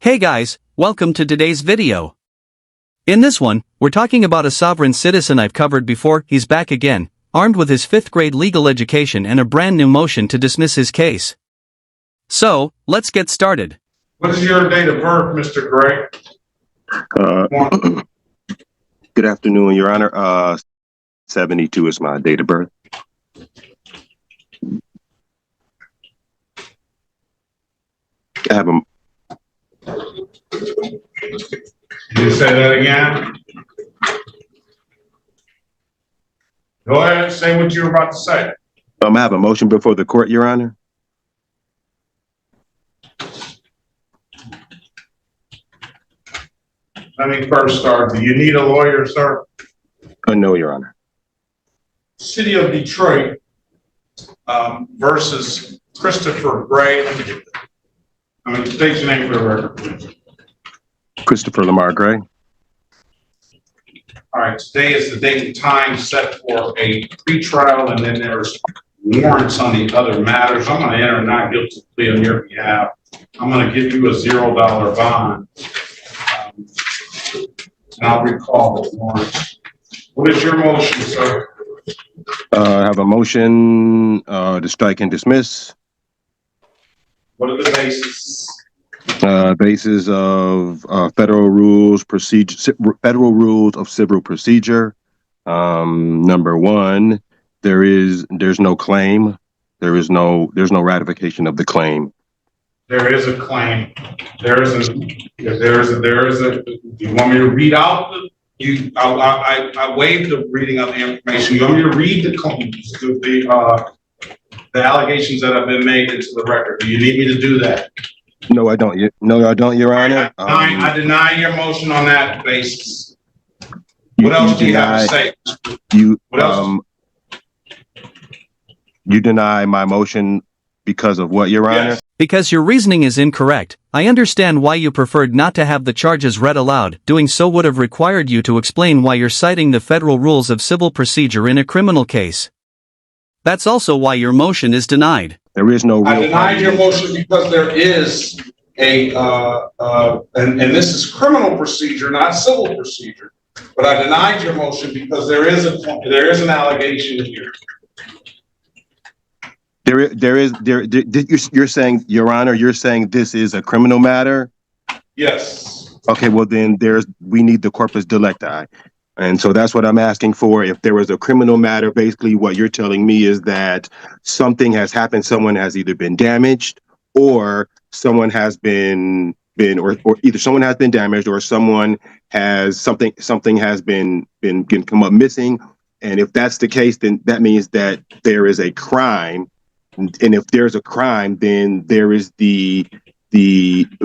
Hey guys, welcome to today's video. In this one, we're talking about a sovereign citizen I've covered before. He's back again, armed with his 5th grade legal education and a brand new motion to dismiss his case. So, let's get started. What is your date of birth, Mr. Gray? Good afternoon, Your Honor. 72 is my date of birth. I have a... Can you say that again? Go ahead and say what you're about to say. I have a motion before the court, Your Honor. Let me first start. Do you need a lawyer, sir? No, Your Honor. City of Detroit versus Christopher Gray. State your name for the record, please. Christopher Lamar Gray. All right, today is the date and time set for a pretrial, and then there's warrants on the other matters. I'm going to enter a not guilty plea on your behalf. I'm going to give you a $0 bond. And I'll recall the warrants. What is your motion, sir? I have a motion to strike and dismiss. What are the bases? Basis of federal rules of civil procedure. Number one, there's no claim. There's no ratification of the claim. There is a claim. There is a. You want me to read out I waived the reading of the information. You want me to read the allegations that have been made into the record? Do you need me to do that? No, I don't. No, I don't, Your Honor. I deny your motion on that basis. What else do you have to say? What else? You deny my motion because of what, Your Honor? Yes. Because your reasoning is incorrect. I understand why you preferred not to have the charges read aloud. Doing so would have required you to explain why you're citing the federal rules of civil procedure in a criminal case. That's also why your motion is denied. There is no real I denied your motion because there is a, and this is criminal procedure, not civil procedure. But I denied your motion because there is an allegation here. You're saying, Your Honor, you're saying this is a criminal matter? Yes. Okay, well then we need the corpus delicti. And so that's what I'm asking for. If there was a criminal matter, basically what you're telling me is that something has happened, someone has either been damaged or someone has been or either someone has been damaged or someone has something has been come up missing. And if that's the case, then that means that there is a crime. And if there's a crime, then there is the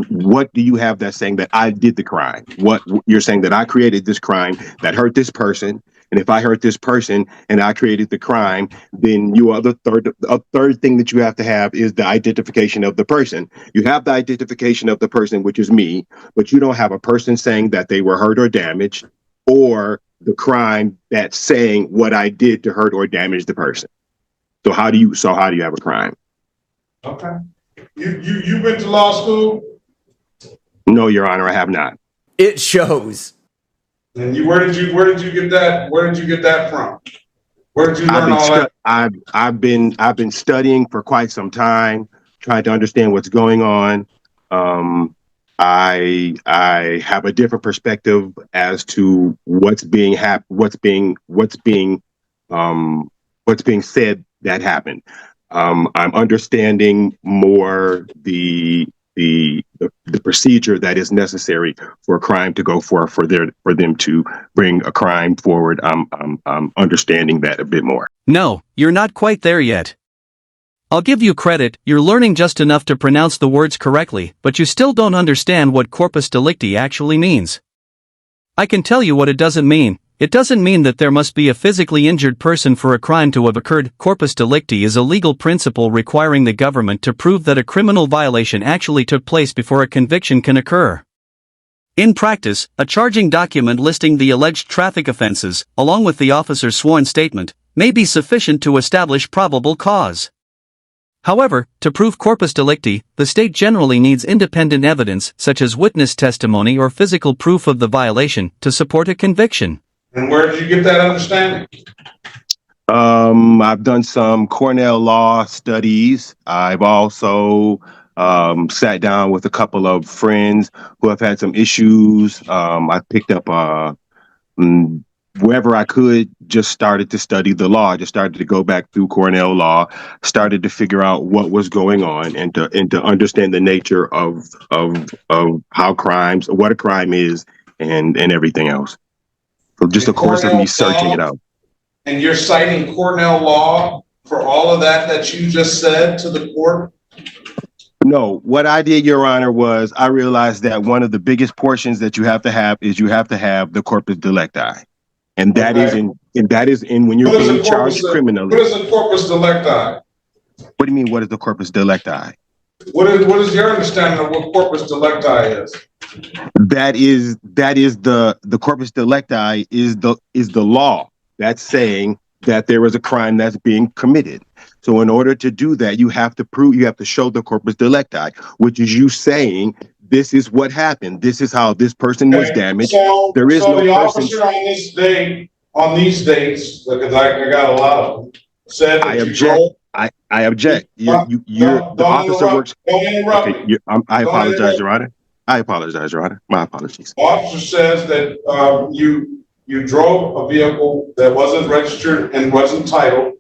what do you have that's saying that I did the crime? What you're saying that I created this crime that hurt this person, and if I hurt this person and I created the crime, then a third thing that you have to have is the identification of the person. You have the identification of the person, which is me, but you don't have a person saying that they were hurt or damaged, or the crime that's saying what I did to hurt or damage the person. So how do you have a crime? Okay. You went to law school? No, Your Honor, I have not. It shows. And where did you get that? Where did you get that from? Where did you learn all that? I've been studying for quite some time, trying to understand what's going on. I have a different perspective as to what's being said that happened. I'm understanding more the procedure that is necessary for a crime to go for them to bring a crime forward. I'm understanding that a bit more. No, you're not quite there yet. I'll give you credit, you're learning just enough to pronounce the words correctly, but you still don't understand what corpus delicti actually means. I can tell you what it doesn't mean. It doesn't mean that there must be a physically injured person for a crime to have occurred. Corpus delicti is a legal principle requiring the government to prove that a criminal violation actually took place before a conviction can occur. In practice, a charging document listing the alleged traffic offenses, along with the officer's sworn statement, may be sufficient to establish probable cause. However, to prove corpus delicti, the state generally needs independent evidence such as witness testimony or physical proof of the violation to support a conviction. And where did you get that understanding? I've done some Cornell law studies. I've also sat down with a couple of friends who have had some issues. I picked up wherever I could, just started to study the law. I just started to go back through Cornell law, started to figure out what was going on, and to understand the nature of how crimes, what a crime is, and everything else. So just a course of me searching it out. And you're citing Cornell law for all of that you just said to the court? No, what I did, Your Honor, was I realized that one of the biggest portions that you have to have is you have to have the corpus delicti. And that is in when you're being charged criminally. What is a corpus delicti? What do you mean, what is the corpus delicti? What is your understanding of what corpus delicti is? That is the corpus delicti is the law that's saying that there is a crime that's being committed. So in order to do that, you have to show the corpus delicti, which is you saying this is what happened. This is how this person was damaged. So there is no the person officer on this day, on these dates, because I got a lot of them, said that I object. The officer works. Don't interrupt me. I apologize, Your Honor. I apologize, Your Honor. My apologies. The officer says that you drove a vehicle that wasn't registered and wasn't titled,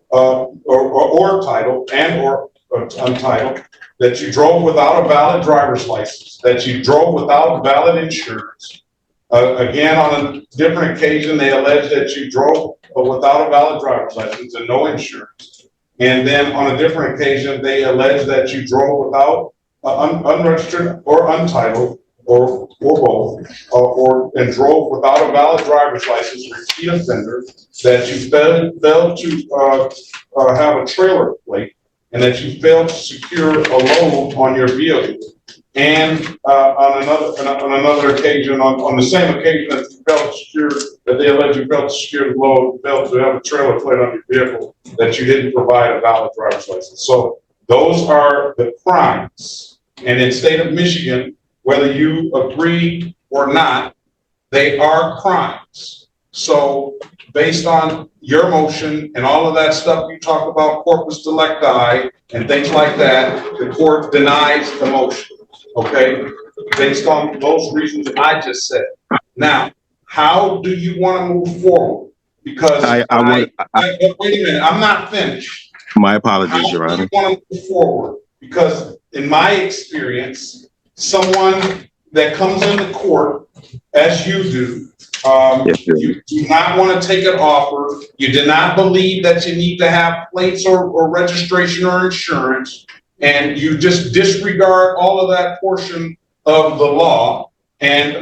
or titled and or untitled, that you drove without a valid driver's license, that you drove without valid insurance. Again, on a different occasion, they allege that you drove without a valid driver's license and no insurance. And then on a different occasion, they allege that you drove without unregistered or untitled, or both, and drove without a valid driver's license, repeat offender, that you failed to have a trailer plate, and that you failed to secure a load on your vehicle. And on another occasion, on the same occasion that you failed to secure, that they allege you failed to secure the load, failed to have a trailer plate on your vehicle, that you didn't provide a valid driver's license. So those are the crimes. And in the state of Michigan, whether you agree or not, they are crimes. So based on your motion and all of that stuff you talked about, corpus delicti and things like that, the court denies the motion, okay? Based on those reasons I just said. Now, how do you want to move forward? Because wait a minute, I'm not finished. My apologies, Your Honor. How do you want to move forward? Because in my experience, someone that comes into court, as you do, you do not want to take an offer. You do not believe that you need to have plates or registration or insurance, and you just disregard all of that portion of the law. And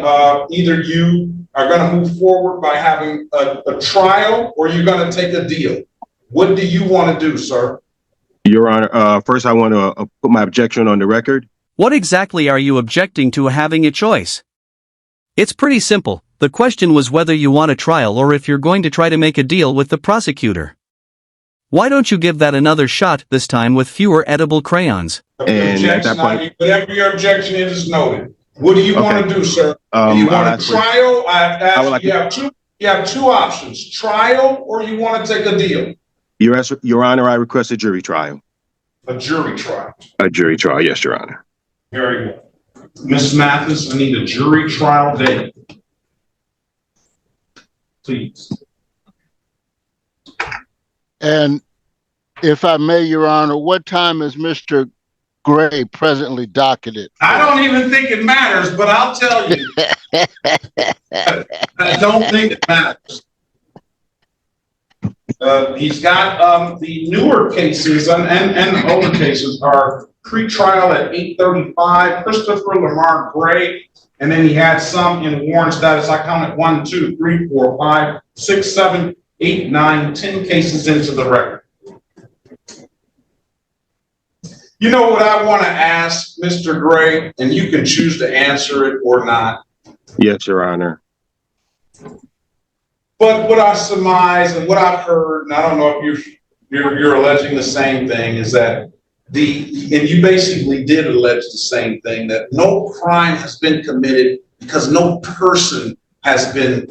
either you are going to move forward by having a trial, or you're going to take a deal. What do you want to do, sir? Your Honor, first I want to put my objection on the record. What exactly are you objecting to having a choice? It's pretty simple. The question was whether you want a trial or if you're going to try to make a deal with the prosecutor. Why don't you give that another shot, this time with fewer edible crayons? And at that point, whatever your objection is noted. What do you want to do, sir? Do you want a trial? You have two options: trial, or you want to take a deal. Your Honor, I request a jury trial. A jury trial. A jury trial, yes, Your Honor. Very good. Ms. Mathis, I need a jury trial date. Please. And if I may, Your Honor, what time is Mr. Gray presently docketed? I don't even think it matters, but I'll tell you. I don't think it matters. He's got the newer cases and the older cases are pre-trial at 8:35. Christopher Lamar Gray, and then he had some in warrant status. I counted 1, 2, 3, 4, 5, 6, 7, 8, 9, 10 cases into the record. You know what I want to ask, Mr. Gray, and you can choose to answer it or not. Yes, Your Honor. But what I surmise and what I've heard, and I don't know if you're alleging the same thing, is that and you basically did allege the same thing, that no crime has been committed because no person has been,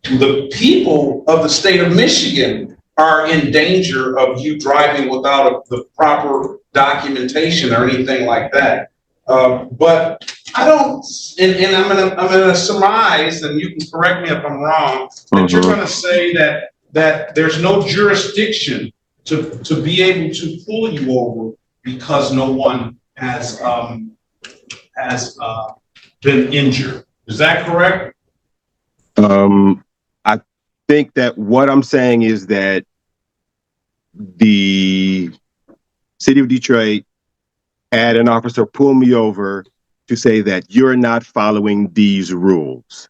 the people of the state of Michigan are in danger of you driving without the proper documentation or anything like that. But I don't, and I'm gonna surmise, and you can correct me if I'm wrong, that you're gonna say that there's no jurisdiction to be able to pull you over because no one has been injured. Is that correct? I think that what I'm saying is that the city of Detroit had an officer pull me over to say that you're not following these rules.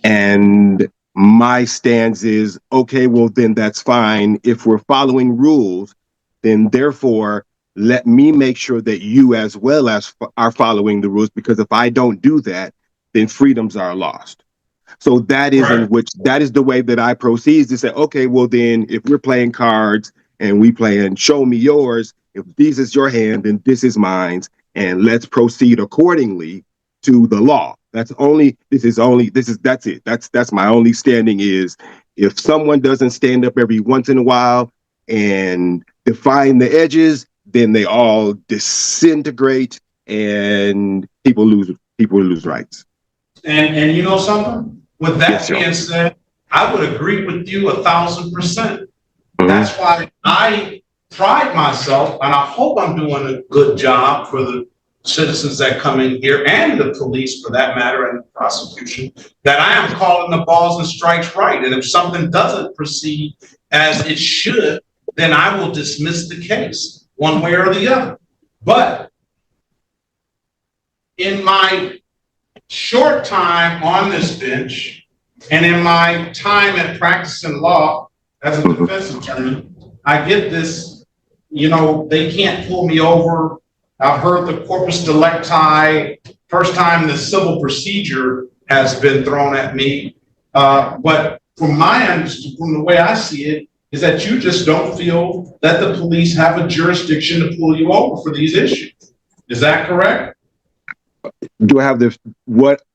And my stance is, okay, well, then that's fine. If we're following rules, then therefore, let me make sure that you as well as are following the rules, because if I don't do that, then freedoms are lost. So that is in which, that is the way that I proceed, to say, okay, well then, if we're playing cards and we playing show me yours, if this is your hand, then this is mine, and let's proceed accordingly to the law. That's it. That's my only standing is, if someone doesn't stand up every once in a while and define the edges, then they all disintegrate and people lose rights. And you know something? With that being said, I would agree with you 1,000%. That's why I pride myself, and I hope I'm doing a good job for the citizens that come in here, and the police for that matter, and the prosecution, that I am calling the balls and strikes right. And if something doesn't proceed as it should, then I will dismiss the case one way or the other. But in my short time on this bench, and in my time at practicing law as a defense attorney, I get this, they can't pull me over. I've heard the corpus delicti, first time the civil procedure has been thrown at me. But from the way I see it, is that you just don't feel that the police have a jurisdiction to pull you over for these issues. Is that correct? Do I have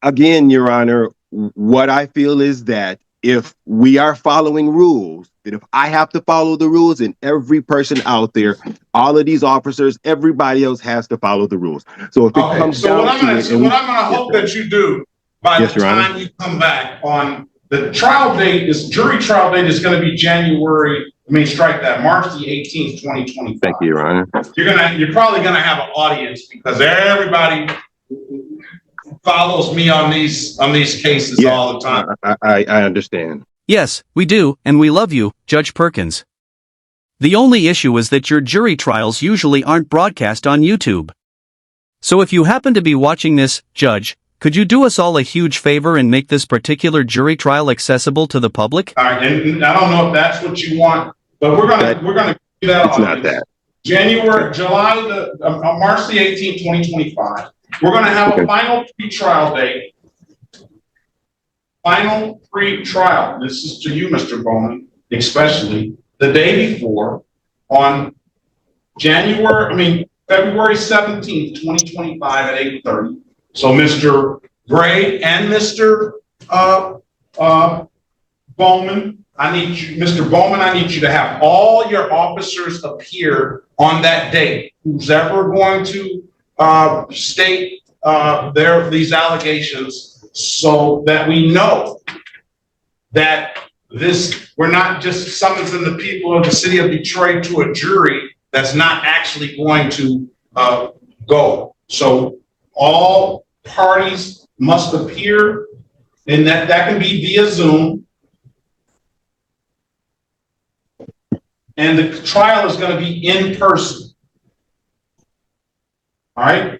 again, Your Honor, what I feel is that if we are following rules, that if I have to follow the rules, and every person out there, all of these officers, everybody else has to follow the rules. So if it comes down to it, what I'm going to hope that you do by the time you come back on the trial date, jury trial date is going to be March the 18th, 2025. Thank you, Your Honor. You're probably going to have an audience because everybody follows me on these cases all the time. I understand. Yes, we do, and we love you, Judge Perkins. The only issue is that your jury trials usually aren't broadcast on YouTube. So if you happen to be watching this, Judge, could you do us all a huge favor and make this particular jury trial accessible to the public? All right, and I don't know if that's what you want, but we're gonna do that. It's not that. March the 18th, 2025. We're going to have a final pre-trial date. Final pre-trial. This is to you, Mr. Bowman, especially the day before, on February 17th, 2025 at 8:30. So Mr. Gray and Mr. Bowman, Mr. Bowman, I need you to have all your officers appear on that date. Who's ever going to state these allegations, so that we know that we're not just summoning the people of the city of Detroit to a jury that's not actually going to go. So all parties must appear, and that can be via Zoom. And the trial is going to be in person. All right.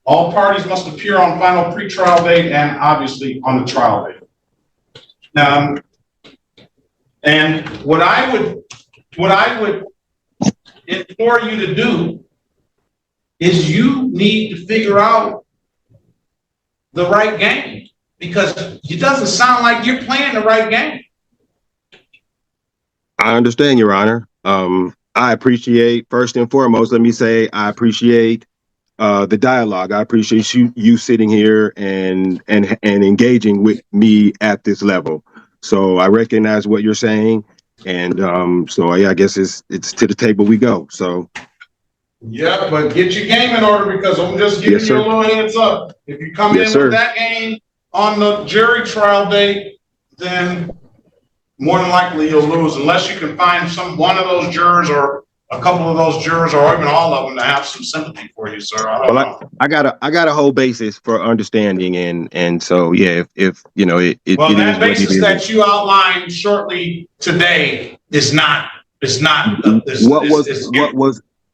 All parties must appear on final pretrial date and obviously on the trial date. And what I would implore you to do is you need to figure out the right game, because it doesn't sound like you're playing the right game. I understand, Your Honor. I appreciate, first and foremost, let me say, I appreciate the dialogue. I appreciate you sitting here and engaging with me at this level. So I recognize what you're saying, and so yeah, I guess it's to the table we go. So Yeah, but get your game in order, because I'm just giving Yes, you a sir. little heads up. If you come Yes, in sir. with that game on the jury trial date, then more than likely you'll lose, unless you can find one of those jurors or a couple of those jurors or even all of them to have some sympathy for you, sir. I don't know. I got a whole basis for understanding, and so yeah, if you know Well, it is that what it basis is. that you outlined shortly today is not.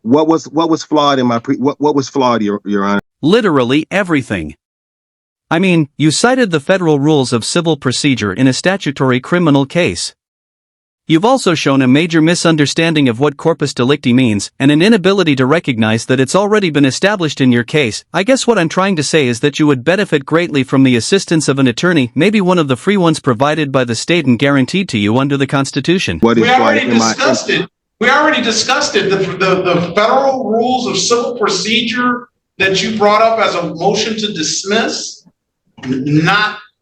What was flawed in my what was flawed, Your Honor? Literally everything. I mean, you cited the federal rules of civil procedure in a statutory criminal case. You've also shown a major misunderstanding of what corpus delicti means, and an inability to recognize that it's already been established in your case. I guess what I'm trying to say is that you would benefit greatly from the assistance of an attorney, maybe one of the free ones provided by the state and guaranteed to you under the Constitution. What is We flawed already in my? discussed it. We already discussed it. The federal rules of civil procedure that you brought up as a motion to dismiss,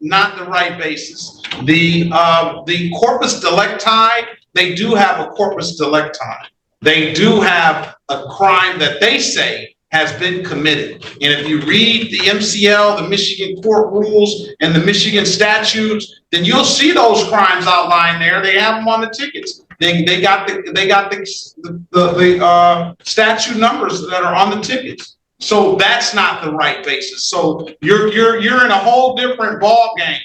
not the right basis. The corpus delicti, they do have a corpus delicti. They do have a crime that they say has been committed. And if you read the MCL, the Michigan court rules, and the Michigan statutes, then you'll see those crimes outlined there. They have them on the tickets. They got the statute numbers that are on the tickets. So that's not the right basis. So you're in a whole different ball game,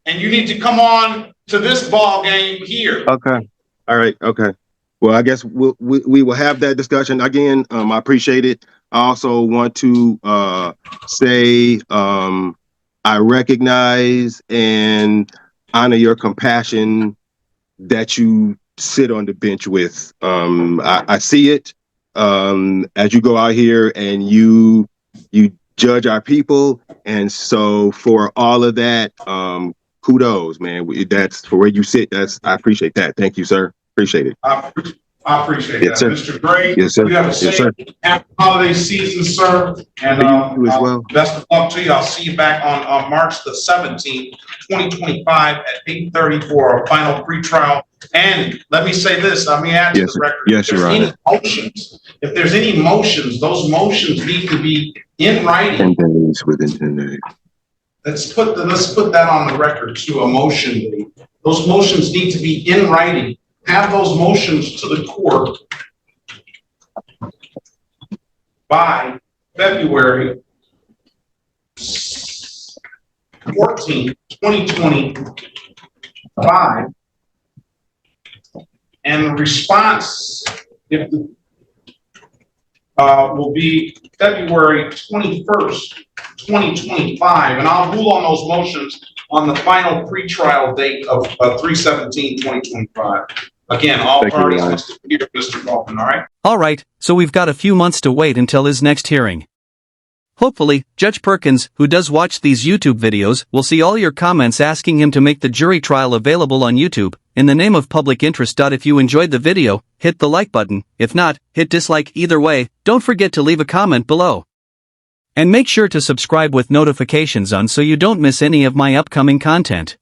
and you need to come on to this ball game here. Okay. All right. Okay. Well, I guess we will have that discussion again. I appreciate it. I also want to say I recognize and honor your compassion that you sit on the bench with. I see it as you go out here and you judge our people, and so for all of that, kudos, man. That's for where you sit. I appreciate that. Thank you, sir. Appreciate it. I appreciate Yes, that, sir. Mr. Gray. Yes, sir. You have a Yes, safe, sir. happy holiday season, sir. And You as well. best of luck to you. I'll see you back on March the 17th, 2025 at 8:30 for a final pretrial. And let me say this, let me add to Yes, the record. yes, Your Honor. If there's any motions, those motions need to be in writing. 10 days, within 10 days. Let's put that on the record to a motion. Those motions need to be in writing. Have those motions to the court by February 14th, 2025. And the response will be February 21st, 2025. And I'll rule on those motions on the final pretrial date of 3/17/2025. Again, all parties must hear Mr. Kaufman, all right? Alright, so we've got a few months to wait until his next hearing. Hopefully, Judge Perkins, who does watch these YouTube videos, will see all your comments asking him to make the jury trial available on YouTube, in the name of public interest. If you enjoyed the video, hit the like button. If not, hit dislike. Either way, don't forget to leave a comment below. And make sure to subscribe with notifications on so you don't miss any of my upcoming content.